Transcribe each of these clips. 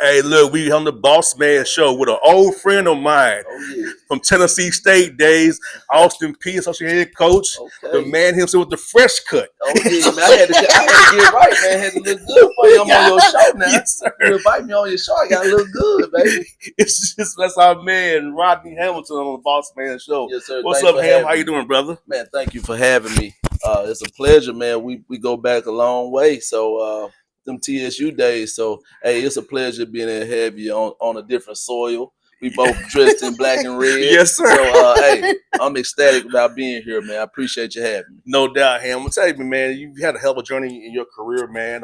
Hey, look, we on the Bossman show with an old friend of mine Oh yeah. from Tennessee State days, Austin Peay, associate head coach, the Okay. man himself with the fresh cut. Oh yeah, man. I had to get right, man. I had to look good for you. I'm on your show now. Yes, sir. You invite me on your show, I gotta look good, baby. It's just that's our man Rodney Hamilton on the Bossman show. Yes, sir. What's Thanks up, for Ham? How having you me. doing, brother? Man, thank you for having me. It's a pleasure, man. We go back a long way. So them TSU days. So hey, it's a pleasure being there to have you on a different soil. We both dressed in black and red. Yes, sir. So hey, I'm ecstatic about being here, man. I appreciate you having me. No doubt, Ham. I'm gonna tell you, man, you've had a hell of a journey in your career, man.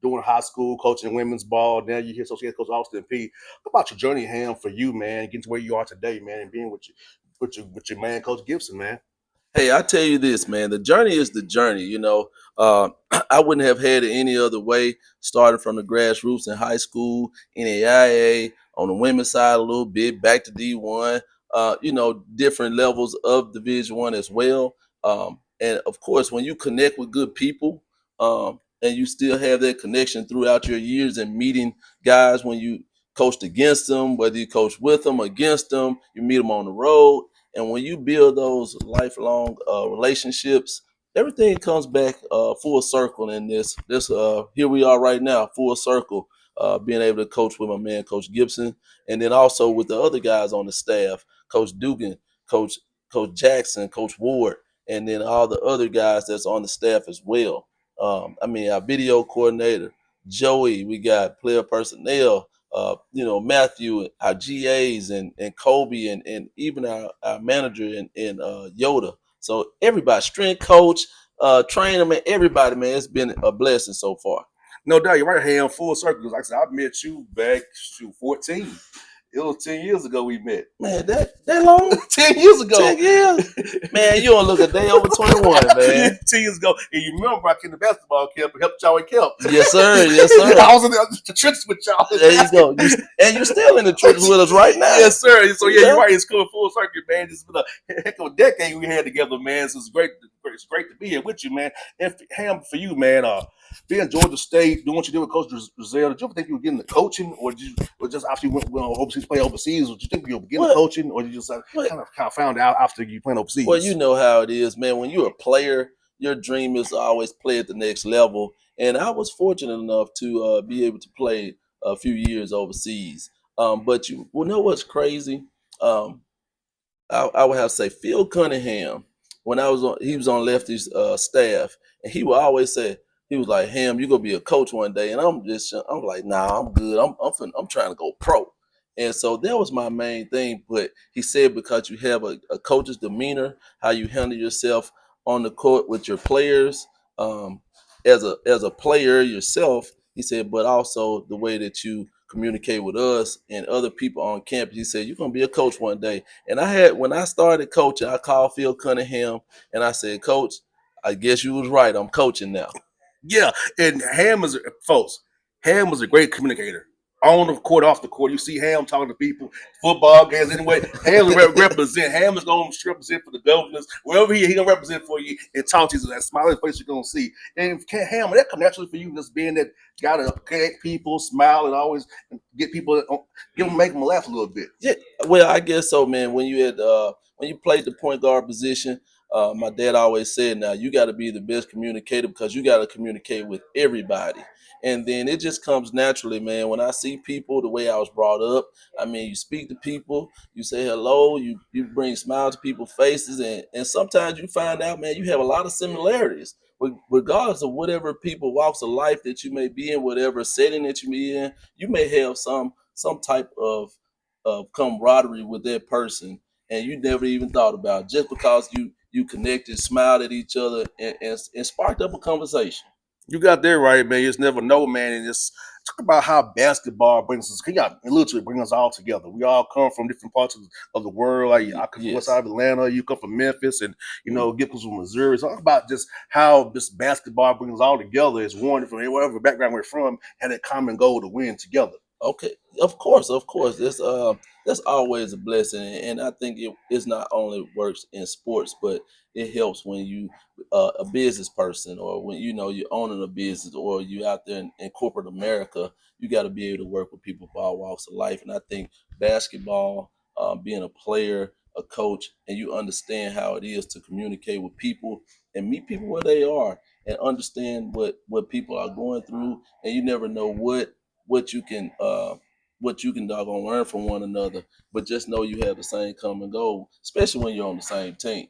Doing high school, coaching women's ball. Now you're here, associate coach Austin Peay. What about your journey, Ham, for you, man, getting to where you are today, man, and being with your man, Coach Gibson, man? Hey, I tell you this, man. The journey is the journey. I wouldn't have had it any other way. Starting from the grassroots in high school, NAIA, on the women's side a little bit, back to D1. Different levels of Division 1 as well. And of course, when you connect with good people, and you still have that connection throughout your years and meeting guys when you coached against them, whether you coach with them, against them, you meet them on the road, and when you build those lifelong relationships, everything comes back full circle. In this here we are right now, full circle, being able to coach with my man, Coach Gibson, and then also with the other guys on the staff, Coach Dugan, Coach Coach Jackson, Coach Ward, and then all the other guys that's on the staff as well. Our video coordinator, Joey, we got player personnel, Matthew, our GAs, and Kobe, and even our manager and Yoda. So everybody, strength coach, trainer, man, everybody, man, it's been a blessing so far. No doubt, you're right, Ham. Full circle. Like I said, I met you back 14. It was 10 years ago we met. Man, that long? 10 years ago. 10 years? Man, you don't look a day over 21, man. 10 years ago. And you remember I came to basketball camp and helped y'all with camp. Yes, sir. Yes, sir. I was in the trenches with y'all. There you go. And you're still in the trenches with us right now. Yes, sir. So yeah, you're right. It's coming full circle, man. It's been a heck of a decade we had together, man. So it's great. It's great to be here with you, man. And Ham, for you, man, being Georgia State, doing what you did with Coach Brazil, did you ever think you were getting the coaching, or just after you went overseas, play overseas? Did you think you were getting the coaching, or did you just kind of found out after you playing overseas? Well, you know how it is, man. When you're a player, your dream is to always play at the next level. And I was fortunate enough to be able to play a few years overseas. But you know what's crazy? I would have to say Phil Cunningham, when he was on Lefty's staff, and he would always say, he was like, Ham, you're gonna be a coach one day. And I'm like, nah, I'm good. I'm trying to go pro. And so that was my main thing. But he said, because you have a coach's demeanor, how you handle yourself on the court with your players, as a player yourself, he said, but also the way that you communicate with us and other people on campus. He said, you're gonna be a coach one day. And when I started coaching, I called Phil Cunningham and I said, Coach, I guess you was right. I'm coaching now. Yeah, and folks, Ham was a great communicator. On the court, off the court, you see Ham talking to people, football games anyway. Ham represent. Ham is going to represent for the governors. Wherever he gonna represent for you and talk to you. That smiling face you're gonna see. And Ham, that come naturally for you, just being that guy to connect people, smile, and always get people, make them laugh a little bit. Yeah, well, I guess so, man. When you played the point guard position, my dad always said, now you got to be the best communicator because you got to communicate with everybody. And then it just comes naturally, man. When I see people the way I was brought up, you speak to people, you say hello, you bring smiles to people's faces, and sometimes you find out, man, you have a lot of similarities. Regardless of whatever people walks of life that you may be in, whatever setting that you be in, you may have some type of camaraderie with that person, and you never even thought about it, just because you connected, smiled at each other, and sparked up a conversation. You got that right, man. You just never know, man. And just talk about how basketball brings us. Literally bring us all together. We all come from different parts of the world. Like I come from west side of Atlanta. You come from Memphis, and Gib comes from Missouri. So talk about just how this basketball brings us all together as one from wherever background we're from, had that common goal to win together. Okay, of course, of course. That's always a blessing, and I think it's not only works in sports, but it helps when you a business person, or when you're owning a business, or you out there in corporate America. You got to be able to work with people of all walks of life, and I think basketball, being a player, a coach, and you understand how it is to communicate with people and meet people where they are, and understand what people are going through, and you never know what you can doggone learn from one another, but just know you have the same common goal, especially when you're on the same team.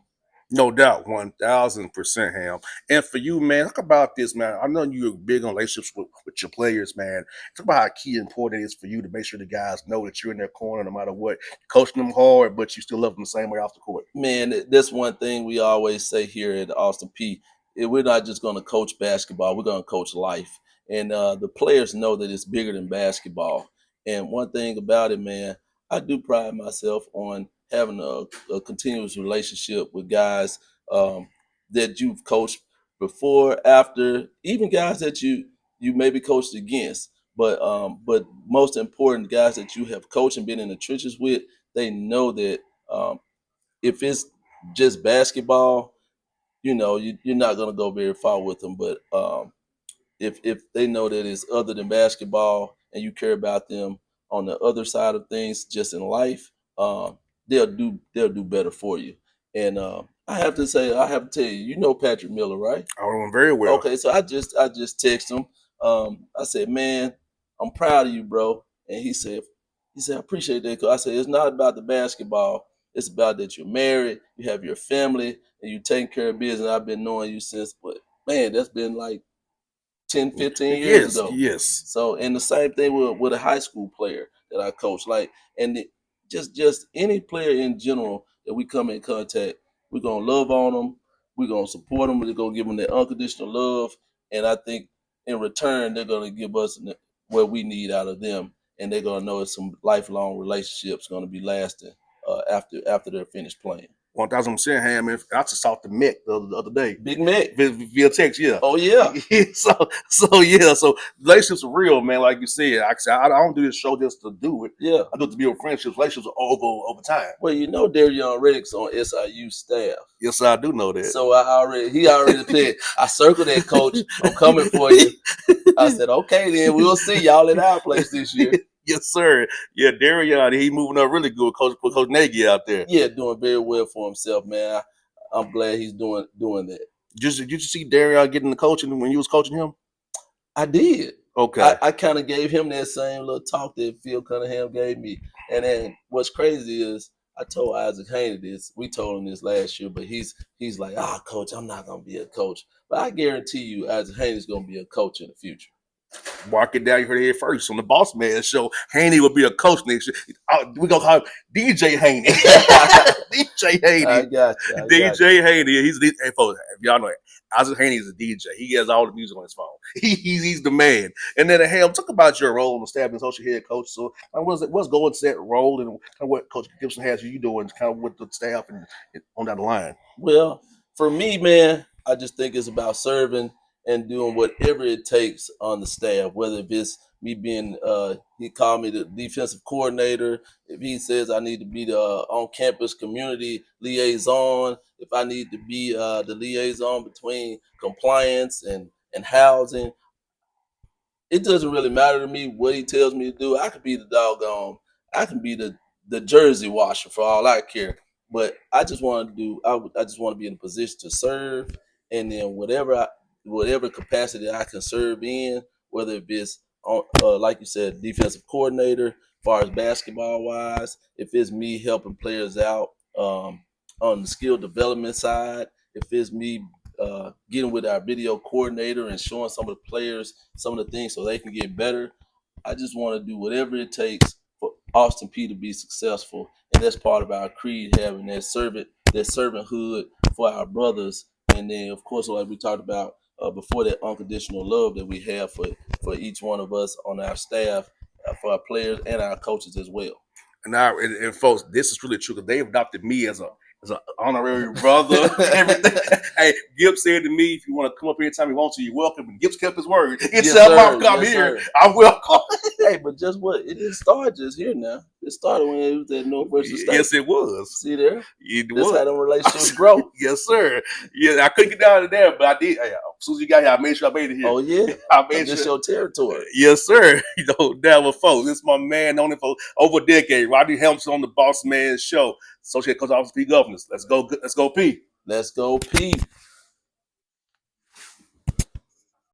No doubt, 1000%, Ham. And for you, man, talk about this, man. I know you're big on relationships with your players, man. Talk about how key and important it is for you to make sure the guys know that you're in their corner no matter what. You're coaching them hard, but you still love them the same way off the court. Man, that's one thing we always say here at Austin Peay. We're not just going to coach basketball; we're going to coach life, and the players know that it's bigger than basketball. And one thing about it, man, I do pride myself on having a continuous relationship with guys that you've coached before, after, even guys that you maybe coached against. But most important, guys that you have coached and been in the trenches with, they know that. If it's just basketball, you're not gonna go very far with them. But if they know that it's other than basketball and you care about them on the other side of things, just in life, they'll do better for you. And I have to tell you, Patrick Miller, right? I know them very well. Okay, so I just text him. I said, man, I'm proud of you, bro. And he said, I appreciate that. 'Cause I said, it's not about the basketball. It's about that you're married, you have your family, and you taking care of business. I've been knowing you since, but man, that's been like 10, 15 years Yes, ago. yes. So, and the same thing with a high school player that I coach. Like, and just any player in general that we come in contact, we're gonna love on them. We're gonna support them. We're gonna give them their unconditional love, and I think in return they're gonna give us what we need out of them, and they're gonna know it's some lifelong relationships gonna be lasting after they're finished playing. 1000%, Ham. I just saw the Mick the other day. Big Mick. Via text, yeah. Oh yeah. So relationships are real, man. Like you said, I don't do this show just to do it. Yeah. I do it to build friendships. Relationships are over time. Well, Darion Reddick's on SIU staff. Yes, I do know that. So he already said, I circled that, coach. I'm coming for you. I said, okay, then we'll see y'all at our place this year. Yes, sir. Yeah, Darion, he moving up really good. Coach Nagy out there. Yeah, doing very well for himself, man. I'm glad he's doing that. Did you see Darion getting the coaching when you was coaching him? I did. Okay. I kind of gave him that same little talk that Phil Cunningham gave me. And then what's crazy is I told Isaac Haney this. We told him this last year, but he's like, coach, I'm not gonna be a coach. But I guarantee you, Isaac Haney's gonna be a coach in the future. Mark it down. You heard it here first on the Bossman show. Haney will be a coach next year. We're gonna call him DJ Haney. DJ Haney. I got you. DJ Haney. He's hey folks. If y'all know it, Isaac Haney is a DJ. He has all the music on his phone. He's the man. And then Ham, talk about your role on the staff as social head coach. So what's going to that role and kind of what Coach Gibson has you doing kind of with the staff and on down the line? Well, for me, man, I just think it's about serving and doing whatever it takes on the staff, whether it's me being, he called me the defensive coordinator. If he says I need to be the on-campus community liaison, if I need to be the liaison between compliance and housing, it doesn't really matter to me what he tells me to do. I could be I can be the jersey washer for all I care. But I just want to I just want to be in a position to serve, and then whatever capacity I can serve in, whether it's on, like you said, defensive coordinator, as far as basketball wise, if it's me helping players out on the skill development side, if it's me getting with our video coordinator and showing some of the players some of the things so they can get better. I just want to do whatever it takes for Austin Peay to be successful, and that's part of our creed, having that servanthood for our brothers, and then of course, like we talked about before, that unconditional love that we have for each one of us on our staff, for our players and our coaches as well. And folks, this is really true because they've adopted me as As an honorary brother, everything. Hey, Gibbs said to me, if you want to come up here anytime you want to, you're welcome. And Gibbs kept his word. It's Yes, up, sir. I'm come Yes, here. sir. I'm welcome. Hey, but just what? It didn't start just here now. It started when it was at Northwestern State. Yes, it was. See there? It That's was. how them relationships grow. Yes, sir. Yeah, I couldn't get down to there, but I did. Hey, as soon as you got here, I made sure I made it here. Oh yeah, I made this sure. your territory. Yes, sir. You know, that was folks. This is my man, known him for over a decade. Rodney Helms on the Bossman show. Associate Coach Office P Governors. Let's go. Let's go, P. Let's go, Peay.